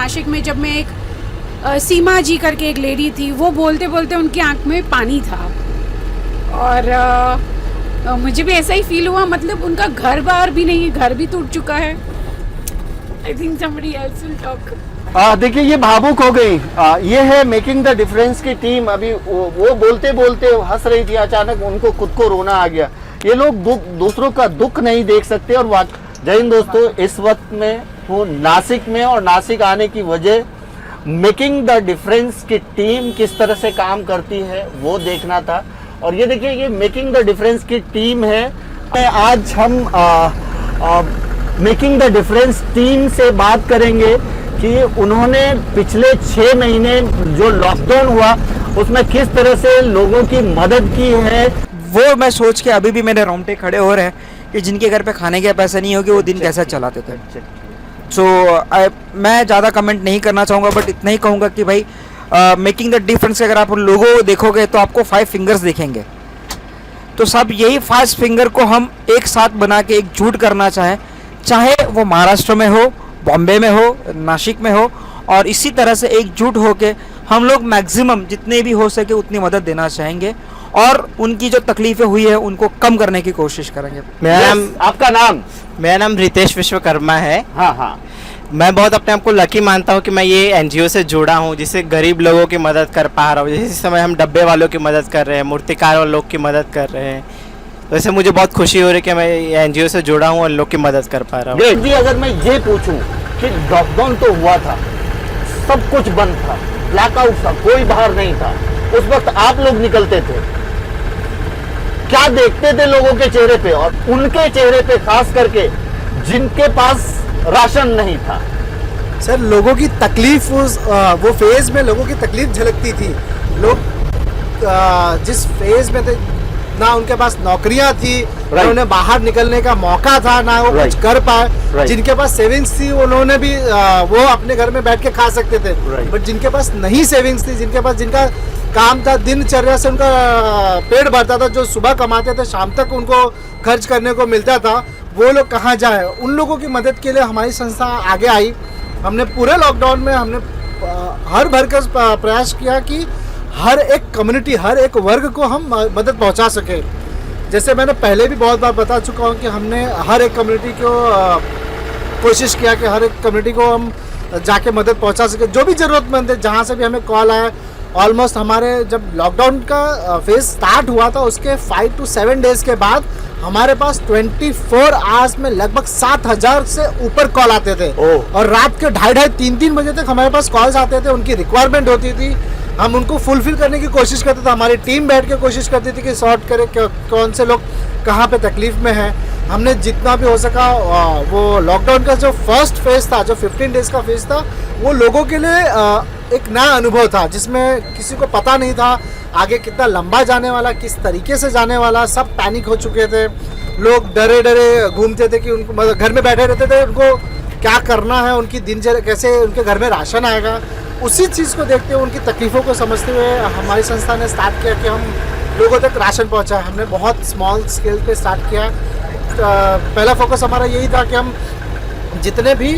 नासिक में जब मैं एक सीमा जी करके एक लेडी थी, वो बोलते बोलते उनकी आंख में पानी था और मुझे भी ऐसा ही फील हुआ। मतलब उनका घर बार भी नहीं है, घर भी टूट चुका है। I think somebody else will talk. देखिए ये भावुक हो गई। ये है मेकिंग द डिफरेंस की टीम। अभी वो बोलते बोलते हंस रही थी, अचानक उनको खुद को रोना आ गया। ये लोग दूसरों का दुख नहीं देख सकते। और जय हिंद दोस्तों, इस वक्त में हूँ नासिक में और नासिक आने की वजह मेकिंग द डिफरेंस की टीम किस तरह से काम करती है वो देखना था। और ये देखिए ये मेकिंग द डिफरेंस की टीम है। आज हम मेकिंग द डिफरेंस टीम से बात करेंगे कि उन्होंने पिछले 6 महीने जो लॉकडाउन हुआ उसमें किस तरह से लोगों की मदद की है। वो मैं सोच के अभी भी मेरे रोंगटे खड़े हो रहे हैं कि जिनके घर पे खाने के पैसे नहीं होंगे वो दिन कैसे चलाते थे। सो मैं ज़्यादा कमेंट नहीं करना चाहूँगा, बट इतना ही कहूँगा कि भाई मेकिंग द डिफरेंस अगर आप लोगों को देखोगे तो आपको 5 फिंगर्स दिखेंगे। तो सब यही 5 फिंगर को हम एक साथ बना के एकजुट करना चाहे वो महाराष्ट्र में हो, बॉम्बे में हो, नासिक में हो, और इसी तरह से एकजुट होके हम लोग मैक्सिमम जितने भी हो सके उतनी मदद देना चाहेंगे और उनकी जो तकलीफें हुई है उनको कम करने की कोशिश करेंगे। आपका नाम? मेरा नाम रितेश विश्वकर्मा है। हाँ। मैं बहुत अपने आप को लकी मानता हूँ कि मैं ये एनजीओ से जुड़ा हूँ जिससे गरीब लोगों की मदद कर पा रहा हूँ। जैसे इस समय हम डब्बे वालों की मदद कर रहे हैं, मूर्तिकार लोग की मदद कर रहे हैं। वैसे मुझे बहुत खुशी हो रही है कि मैं एनजीओ से जुड़ा हूँ और लोग की मदद कर पा रहा हूँ। जी, अगर मैं ये पूछूं कि लॉकडाउन तो हुआ था, सब कुछ बंद था, ब्लैकआउट था, कोई बाहर नहीं था, उस वक्त आप लोग निकलते थे, क्या देखते थे लोगों के चेहरे पे और उनके चेहरे पे, खास करके जिनके पास राशन नहीं था? सर, लोगों की तकलीफ वो फेज में लोगों की तकलीफ झलकती थी। लोग जिस फेज में थे, ना उनके पास नौकरियां थी, ना उन्हें बाहर निकलने का मौका था, ना वो कुछ कर पाए। जिनके पास सेविंग्स थी उन्होंने भी वो अपने घर में बैठ के खा सकते थे, बट जिनके पास नहीं सेविंग्स थी, जिनका काम था, दिनचर्या से उनका पेट भरता था, जो सुबह कमाते थे शाम तक उनको खर्च करने को मिलता था, वो लोग कहाँ जाए? उन लोगों की मदद के लिए हमारी संस्था आगे आई। हमने पूरे लॉकडाउन में हमने हर भरकर प्रयास किया कि हर एक कम्युनिटी, हर एक वर्ग को हम मदद पहुंचा सके। जैसे मैंने पहले भी बहुत बार बता चुका हूं कि हमने हर एक कम्युनिटी को कोशिश किया कि हर एक कम्युनिटी को हम जाके मदद पहुंचा सके। जो भी ज़रूरतमंद है, जहां से भी हमें कॉल आया, ऑलमोस्ट हमारे जब लॉकडाउन का फेज स्टार्ट हुआ था उसके 5 to 7 डेज़ के बाद हमारे पास 24 आवर्स में लगभग 7,000 से ऊपर कॉल आते थे। और रात के 2:30, 3 बजे तक हमारे पास कॉल्स आते थे। उनकी रिक्वायरमेंट होती थी, हम उनको फुलफिल करने की कोशिश करते थे। हमारी टीम बैठ के कोशिश करती थी कि सॉर्ट करे कौन से लोग कहाँ पे तकलीफ में हैं। हमने जितना भी हो सका वो लॉकडाउन का जो फर्स्ट फेज था, जो 15 डेज़ का फेज था, वो लोगों के लिए एक नया अनुभव था जिसमें किसी को पता नहीं था आगे कितना लंबा जाने वाला, किस तरीके से जाने वाला। सब पैनिक हो चुके थे, लोग डरे डरे घूमते थे कि उनको मतलब घर में बैठे रहते थे, उनको क्या करना है, उनकी दिनचर्या कैसे, उनके घर में राशन आएगा। उसी चीज़ को देखते हुए, उनकी तकलीफ़ों को समझते हुए हमारी संस्था ने स्टार्ट किया कि हम लोगों तक राशन पहुंचाएं। हमने बहुत स्मॉल स्केल पे स्टार्ट किया। पहला फोकस हमारा यही था कि हम जितने भी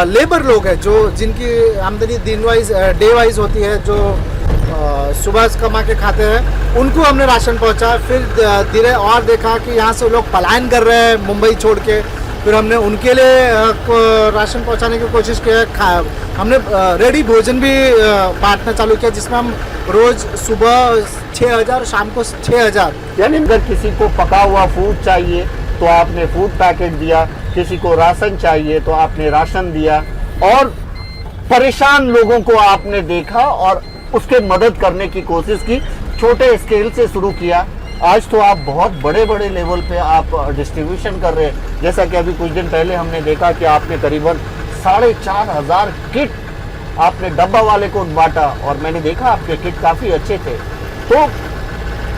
लेबर लोग हैं, जो जिनकी आमदनी दिन वाइज, डे वाइज होती है, जो सुबह कमा के खाते हैं, उनको हमने राशन पहुंचाया। फिर धीरे और देखा कि यहाँ से लोग पलायन कर रहे हैं मुंबई छोड़ के, फिर हमने उनके लिए राशन पहुंचाने की कोशिश किया। हमने रेडी भोजन भी बांटना चालू किया, जिसमें हम रोज़ सुबह 6,000, शाम को 6,000। यानी अगर किसी को पका हुआ फूड चाहिए तो आपने फूड पैकेट दिया, किसी को राशन चाहिए तो आपने राशन दिया, और परेशान लोगों को आपने देखा और उसके मदद करने की कोशिश की। छोटे स्केल से शुरू किया, आज तो आप बहुत बड़े बड़े लेवल पे आप डिस्ट्रीब्यूशन कर रहे हैं। जैसा कि अभी कुछ दिन पहले हमने देखा कि आपने करीबन 4,500 किट आपने डब्बा वाले को बांटा, और मैंने देखा आपके किट काफ़ी अच्छे थे। तो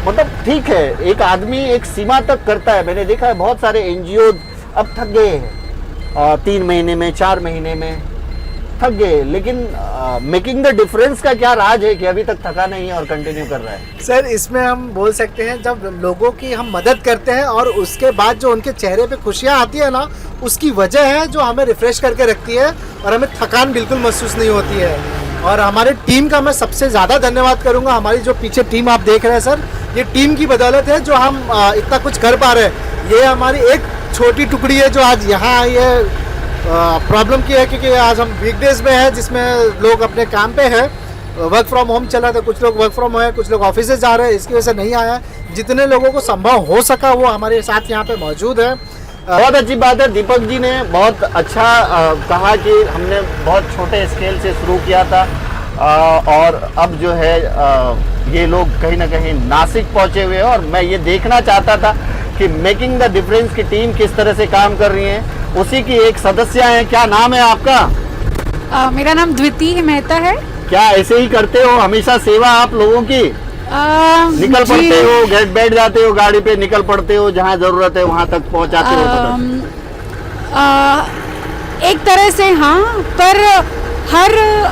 मतलब ठीक है, एक आदमी एक सीमा तक करता है। मैंने देखा है बहुत सारे एनजीओ अब थक गए हैं, 3 महीने में, 4 महीने में थक गए, लेकिन मेकिंग द डिफरेंस का क्या राज है कि अभी तक थका नहीं है और कंटिन्यू कर रहा है? सर इसमें हम बोल सकते हैं जब लोगों की हम मदद करते हैं और उसके बाद जो उनके चेहरे पे खुशियाँ आती है ना, उसकी वजह है जो हमें रिफ्रेश करके रखती है और हमें थकान बिल्कुल महसूस नहीं होती है। और हमारे टीम का मैं सबसे ज़्यादा धन्यवाद करूँगा। हमारी जो पीछे टीम आप देख रहे हैं सर, ये टीम की बदौलत है जो हम इतना कुछ कर पा रहे हैं। ये हमारी एक छोटी टुकड़ी है जो आज यहाँ आई है। प्रॉब्लम की है क्योंकि आज हम वीकडेज में है जिसमें लोग अपने काम पे है, वर्क फ्रॉम होम चला था, कुछ लोग वर्क फ्रॉम होम है, कुछ लोग ऑफिस से जा रहे हैं, इसकी वजह से नहीं आया। जितने लोगों को संभव हो सका वो हमारे साथ यहाँ पे मौजूद है। बहुत अच्छी बात है, दीपक जी ने बहुत अच्छा कहा कि हमने बहुत छोटे स्केल से शुरू किया था और अब जो है ये लोग कहीं ना कहीं नासिक पहुंचे हुए हैं और मैं ये देखना चाहता था कि मेकिंग द डिफरेंस की टीम किस तरह से काम कर रही है। उसी की एक सदस्य है, क्या नाम है आपका? मेरा नाम द्वितीय मेहता है। क्या ऐसे ही करते हो हमेशा सेवा आप लोगों की? निकल जी, पड़ते हो, बैठ जाते हो गाड़ी पे, निकल पड़ते हो, जहाँ जरूरत है वहां तक पहुंचाते हो? एक तरह से हाँ, पर हर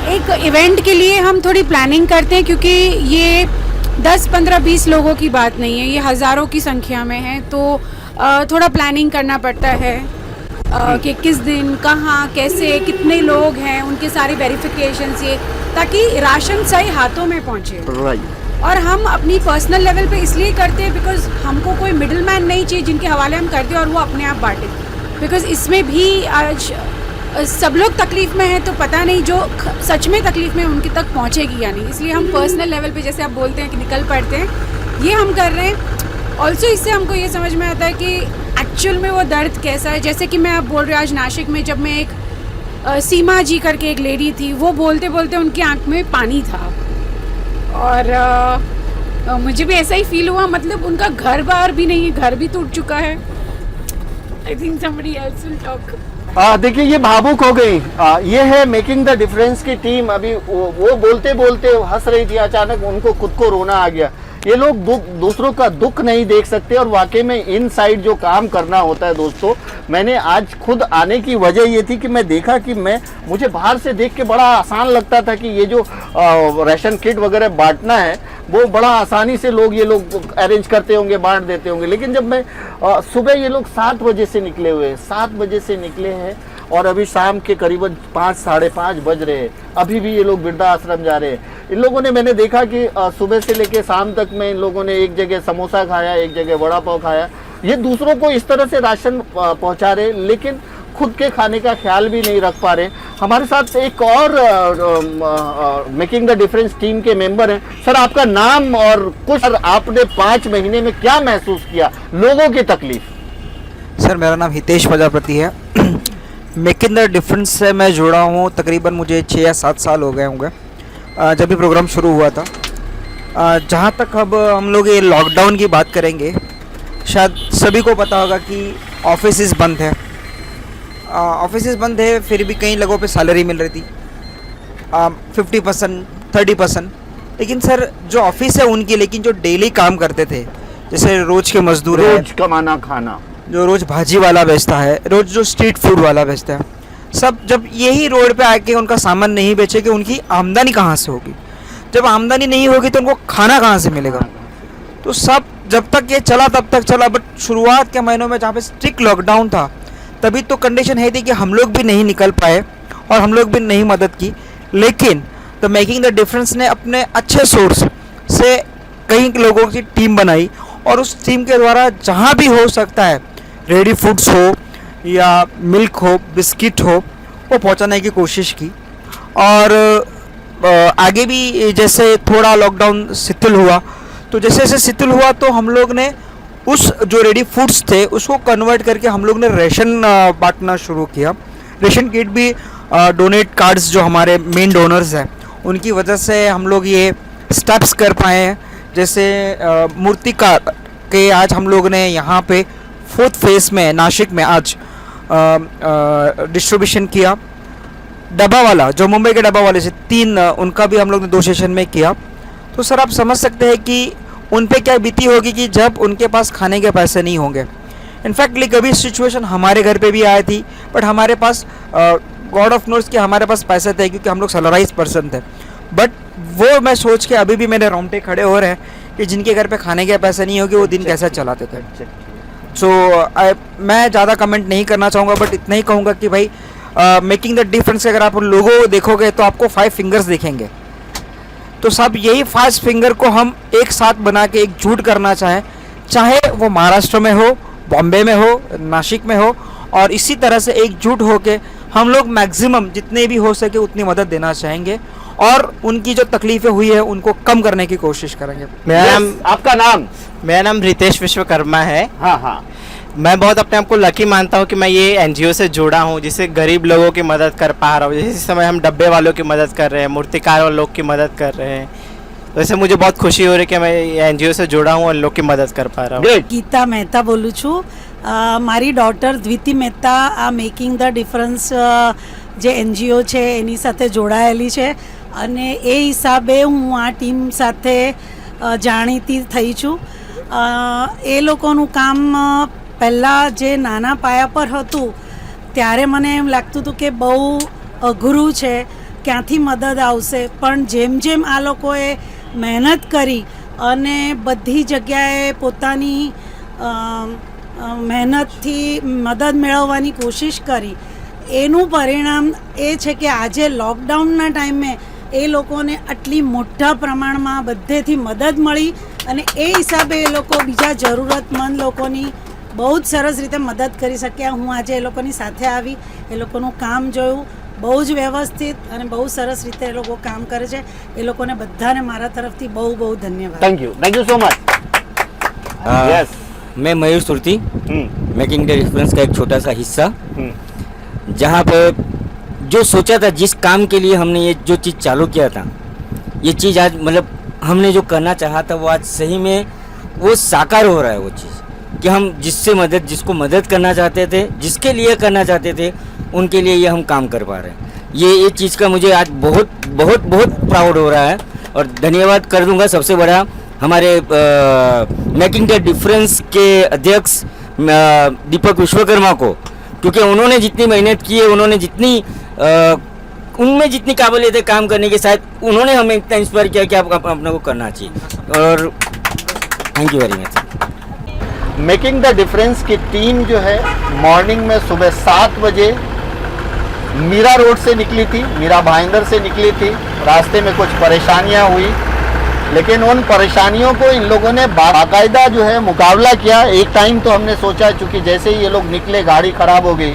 एक इवेंट के लिए हम थोड़ी प्लानिंग करते हैं क्योंकि ये 10, 15, 20 लोगों की बात नहीं है, ये हज़ारों की संख्या में है। तो थोड़ा प्लानिंग करना पड़ता है कि किस दिन, कहाँ, कैसे, कितने लोग हैं, उनके सारे वेरिफिकेशन ये, ताकि राशन सही हाथों में पहुँचे। और हम अपनी पर्सनल लेवल पे इसलिए करते हैं बिकॉज हमको कोई मिडिल मैन नहीं चाहिए जिनके हवाले हम करते हैं और वो अपने आप बांटे। बिकॉज इसमें भी आज सब लोग तकलीफ़ में हैं तो पता नहीं जो सच में तकलीफ़ में उनके तक पहुंचेगी या नहीं, इसलिए हम पर्सनल लेवल पे जैसे आप बोलते हैं कि निकल पड़ते हैं, ये हम कर रहे हैं। ऑल्सो इससे हमको ये समझ में आता है कि एक्चुअल में वो दर्द कैसा है। जैसे कि मैं आप बोल रहे हो, आज नासिक में जब मैं एक सीमा जी करके एक लेडी थी, वो बोलते बोलते उनकी आँख में पानी था और मुझे भी ऐसा ही फील हुआ। मतलब उनका घर बार भी नहीं है, घर भी टूट चुका है। I think somebody else will talk. देखिए ये भावुक हो गई। ये है मेकिंग द डिफरेंस की टीम। अभी वो बोलते बोलते हंस रही थी, अचानक उनको खुद को रोना आ गया। ये लोग दूसरों का दुख नहीं देख सकते और वाकई में इनसाइड जो काम करना होता है दोस्तों, मैंने आज खुद आने की वजह ये थी कि मैं देखा कि मुझे बाहर से देख के बड़ा आसान लगता था कि ये जो राशन किट वगैरह बांटना है वो बड़ा आसानी से ये लोग अरेंज करते होंगे, बांट देते होंगे। लेकिन जब मैं सुबह ये लोग 7 बजे से निकले हुए हैं, 7 बजे से निकले हैं और अभी शाम के करीबन 5, साढ़े 5 बज रहे हैं, अभी भी ये लोग वृद्धा आश्रम जा रहे हैं। इन लोगों ने, मैंने देखा कि सुबह से लेके शाम तक में इन लोगों ने एक जगह समोसा खाया, एक जगह वड़ा पाव खाया। ये दूसरों को इस तरह से राशन पहुंचा रहे, लेकिन खुद के खाने का ख्याल भी नहीं रख पा रहे। हमारे साथ एक और मेकिंग द डिफरेंस टीम के मेंबर हैं। सर आपका नाम और कुछ, आपने 5 महीने में क्या महसूस किया लोगों की तकलीफ? सर मेरा नाम हितेश प्रजापति है। मेकिंग द डिफरेंस से मैं जुड़ा हूँ तकरीबन मुझे 6 या 7 साल हो गए होंगे जब भी प्रोग्राम शुरू हुआ था। जहाँ तक अब हम लोग ये लॉकडाउन की बात करेंगे, शायद सभी को पता होगा कि ऑफिस बंद है। ऑफिस बंद है, फिर भी कई लोगों पे सैलरी मिल रही थी 50%, 30%। लेकिन सर जो ऑफिस है उनकी, लेकिन जो डेली काम करते थे, जैसे रोज के मजदूर, रोज कमाना खाना, जो रोज भाजी वाला बेचता है, रोज जो स्ट्रीट फूड वाला बेचता है, सब जब यही रोड पे आके उनका सामान नहीं बेचेंगे, उनकी आमदनी कहाँ से होगी? जब आमदनी नहीं होगी तो उनको खाना कहाँ से मिलेगा? तो सब जब तक ये चला तब तक चला, बट शुरुआत के महीनों में जहाँ पे स्ट्रिक्ट लॉकडाउन था, तभी तो कंडीशन है थी कि हम लोग भी नहीं निकल पाए और हम लोग भी नहीं मदद की। लेकिन द मेकिंग द डिफरेंस ने अपने अच्छे सोर्स से कई लोगों की टीम बनाई और उस टीम के द्वारा जहाँ भी हो सकता है, रेडी फूड्स हो या मिल्क हो, बिस्किट हो, वो पहुँचाने की कोशिश की। और आगे भी जैसे थोड़ा लॉकडाउन शिथिल हुआ, तो जैसे जैसे शिथिल हुआ तो हम लोग ने उस जो रेडी फूड्स थे उसको कन्वर्ट करके हम लोग ने रेशन बांटना शुरू किया। रेशन किट भी डोनेट कार्ड्स जो हमारे मेन डोनर्स हैं उनकी वजह से हम लोग ये स्टेप्स कर पाए हैं। जैसे मूर्तिकार के आज हम लोग ने यहाँ पे 4th फेज़ में नासिक में आज डिस्ट्रीब्यूशन किया। डब्बा वाला जो मुंबई के डब्बा वाले से 3 उनका भी हम लोग ने 2 सेशन में किया। तो सर आप समझ सकते हैं कि उन पे क्या बीती होगी कि जब उनके पास खाने के पैसे नहीं होंगे। इनफैक्टली कभी सिचुएशन हमारे घर पे भी आई थी, बट हमारे पास गॉड ऑफ नोस कि हमारे पास पैसे थे क्योंकि हम लोग सैलराइज पर्सन थे, बट वो मैं सोच के अभी भी मेरे रोंगटे खड़े हो रहे हैं कि जिनके घर पे खाने के पैसे नहीं होंगे वो दिन कैसे चलाते थे। सो मैं ज़्यादा कमेंट नहीं करना चाहूँगा, बट इतना ही कहूँगा कि भाई मेकिंग द डिफरेंस अगर आप उन लोगों को देखोगे तो आपको 5 फिंगर्स दिखेंगे। तो सब यही 5 फिंगर को हम एक साथ बना के एकजुट करना चाहे वो महाराष्ट्र में हो, बॉम्बे में हो, नासिक में हो, और इसी तरह से एकजुट होके हम लोग मैक्सिमम जितने भी हो सके उतनी मदद देना चाहेंगे और उनकी जो तकलीफ़ें हुई है उनको कम करने की कोशिश करेंगे। आपका नाम? मेरा नाम रितेश विश्वकर्मा है। हाँ हाँ, मैं बहुत अपने आप को लकी मानता हूँ कि मैं ये एनजीओ से जुड़ा हूँ, जिससे गरीब लोगों की मदद कर पा रहा हूँ। जैसे इस समय हम डब्बे वालों की मदद कर रहे हैं, मूर्तिकार वालों की मदद कर रहे हैं, वैसे मुझे बहुत खुशी हो रही है कि मैं ये एनजीओ से जुड़ा हूँ और लोग की मदद कर पा रहा हूँ। ગીતા મહેતા બોલું છું. મારી ડોટર દ્વિતિ મહેતા આ મેકિંગ ધ ડિફરન્સ જે એનજીઓ છે એની સાથે જોડાયેલી છે અને એ હિસાબે હું આ ટીમ સાથે જાણીતી થઈ છું. એ લોકોનું કામ પહેલાં જે નાના પાયા પર હતું ત્યારે મને એમ લાગતું હતું કે બહુ અઘરું છે, ક્યાંથી મદદ આવશે, પણ જેમ જેમ આ લોકોએ મહેનત કરી અને બધી જગ્યાએ પોતાની મહેનતથી મદદ મેળવવાની કોશિશ કરી, એનું પરિણામ એ છે કે આજે લોકડાઉનના ટાઈમે એ લોકોને આટલી મોટા પ્રમાણમાં બધેથી મદદ મળી અને એ હિસાબે એ લોકો બીજા જરૂરતમંદ લોકોની બહુ જ સરસ રીતે મદદ કરી શક્યા. હું આજે એ લોકોની સાથે આવી, એ લોકોનું કામ જોયું, બહુ જ વ્યવસ્થિત અને બહુ સરસ રીતે એ લોકો કામ કરે છે. એ લોકોને બધાને મારા તરફથી બહુ બહુ ધન્યવાદ. Thank you so much. Yes, मैं मयूर सुरती, मेकिंग द डिफरेंस का एक छोटा सा हिस्सा, जहाँ पे जो सोचा था, जिस काम के लिए हमने ये जो चीज़ चालू किया था, ये चीज़ आज मतलब हमने जो करना चाहा था वो आज सही में वो साकार हो रहा है। वो चीज़ कि हम जिसको मदद करना चाहते थे, जिसके लिए करना चाहते थे, उनके लिए ये हम काम कर पा रहे हैं। ये चीज़ का मुझे आज बहुत बहुत बहुत प्राउड हो रहा है और धन्यवाद कर दूंगा सबसे बड़ा हमारे मेकिंग द डिफरेंस के अध्यक्ष दीपक विश्वकर्मा को, क्योंकि उन्होंने जितनी मेहनत की है, उन्होंने जितनी उनमें जितनी काबिलियत है काम करने के, साथ उन्होंने हमें इतना इंस्पायर किया कि आप अपने को करना चाहिए। और thank you very much. Making the difference की टीम जो है मॉर्निंग में सुबह 7 बजे मीरा रोड से निकली थी, मीरा भाईंदर से निकली थी। रास्ते में कुछ परेशानियां हुई, लेकिन उन परेशानियों को इन लोगों ने बाकायदा जो है मुकाबला किया। एक टाइम तो हमने सोचा, चूँकि जैसे ही ये लोग निकले गाड़ी ख़राब हो गई,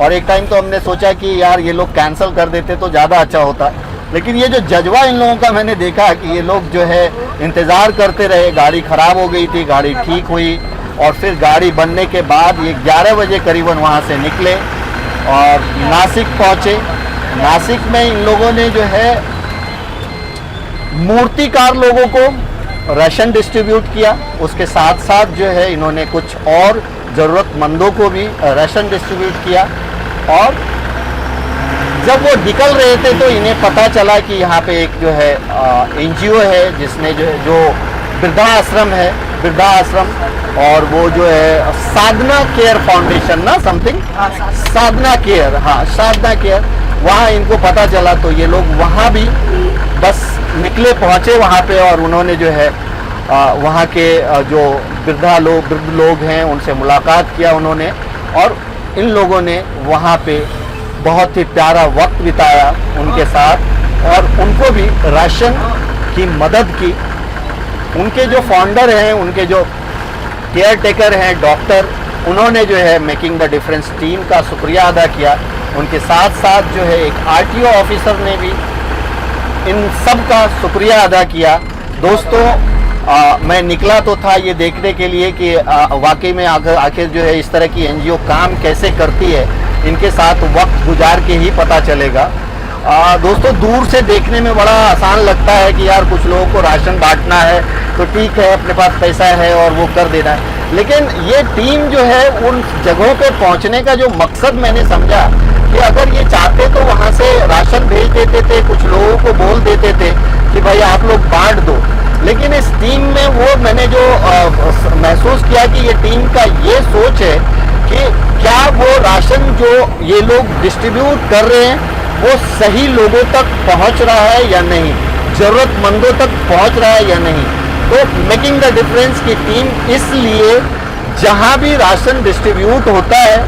और एक टाइम तो हमने सोचा कि यार ये लोग कैंसिल कर देते तो ज़्यादा अच्छा होता। लेकिन ये जो जज्बा इन लोगों का मैंने देखा कि ये लोग जो है इंतज़ार करते रहे। गाड़ी ख़राब हो गई थी, गाड़ी ठीक हुई, और फिर गाड़ी बनने के बाद ये 11 बजे करीबन वहाँ से निकले और नासिक पहुँचे। नासिक में इन लोगों ने जो है मूर्तिकार लोगों को राशन डिस्ट्रीब्यूट किया, उसके साथ साथ जो है इन्होंने कुछ और ज़रूरतमंदों को भी राशन डिस्ट्रीब्यूट किया। और जब वो निकल रहे थे तो इन्हें पता चला कि यहाँ पे एक जो है एनजीओ है जिसने जो वृद्धाश्रम है, वृद्धाश्रम, और वो जो है साधना केयर फाउंडेशन ना समथिंग, साधना केयर, हाँ साधना केयर, वहाँ इनको पता चला तो ये लोग वहाँ भी बस निकले, पहुँचे वहाँ पे, और उन्होंने जो है वहाँ के जो वृद्ध लोग हैं उनसे मुलाकात किया उन्होंने, और इन लोगों ने वहाँ पे बहुत ही प्यारा वक्त बिताया उनके साथ, और उनको भी राशन की मदद की। उनके जो फाउंडर हैं, उनके जो केयर टेकर हैं, डॉक्टर, उन्होंने जो है मेकिंग द डिफरेंस टीम का शुक्रिया अदा किया। उनके साथ साथ जो है एक आरटीओ ऑफिसर ने भी इन सब का शुक्रिया अदा किया। दोस्तों, मैं निकला तो था ये देखने के लिए कि वाकई में आखिर जो है इस तरह की एनजीओ काम कैसे करती है, इनके साथ वक्त गुजार के ही पता चलेगा। दोस्तों, दूर से देखने में बड़ा आसान लगता है कि यार कुछ लोगों को राशन बांटना है तो ठीक है, अपने पास पैसा है और वो कर देना है, लेकिन ये टीम जो है उन जगहों पे पहुंचने का जो मकसद मैंने समझा कि अगर ये चाहते तो वहाँ से राशन भेज देते थे, कुछ लोगों को बोल देते थे कि भाई आप लोग बांट दो, लेकिन इस टीम में वो मैंने जो महसूस किया कि ये टीम का ये सोच है कि क्या वो राशन जो ये लोग डिस्ट्रीब्यूट कर रहे हैं वो सही लोगों तक पहुंच रहा है या नहीं, जरूरतमंदों तक पहुंच रहा है या नहीं। तो मेकिंग द डिफरेंस की टीम इसलिए जहां भी राशन डिस्ट्रीब्यूट होता है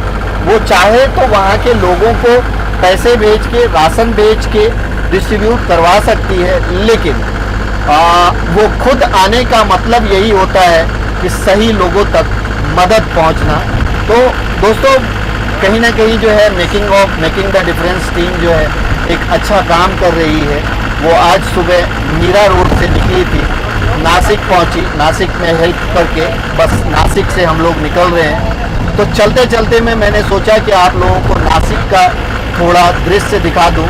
वो चाहे तो वहां के लोगों को पैसे भेज के, राशन भेज के डिस्ट्रीब्यूट करवा सकती है, लेकिन वो खुद आने का मतलब यही होता है कि सही लोगों तक मदद पहुंचना। तो दोस्तों कहीं ना कहीं जो है मेकिंग द डिफरेंस टीम जो है एक अच्छा काम कर रही है। वो आज सुबह मीरा रोड से निकली थी, नासिक पहुंची, नासिक में हेल्प करके बस नासिक से हम लोग निकल रहे हैं। तो चलते चलते में मैंने सोचा कि आप लोगों को नासिक का थोड़ा दृश्य दिखा दूं।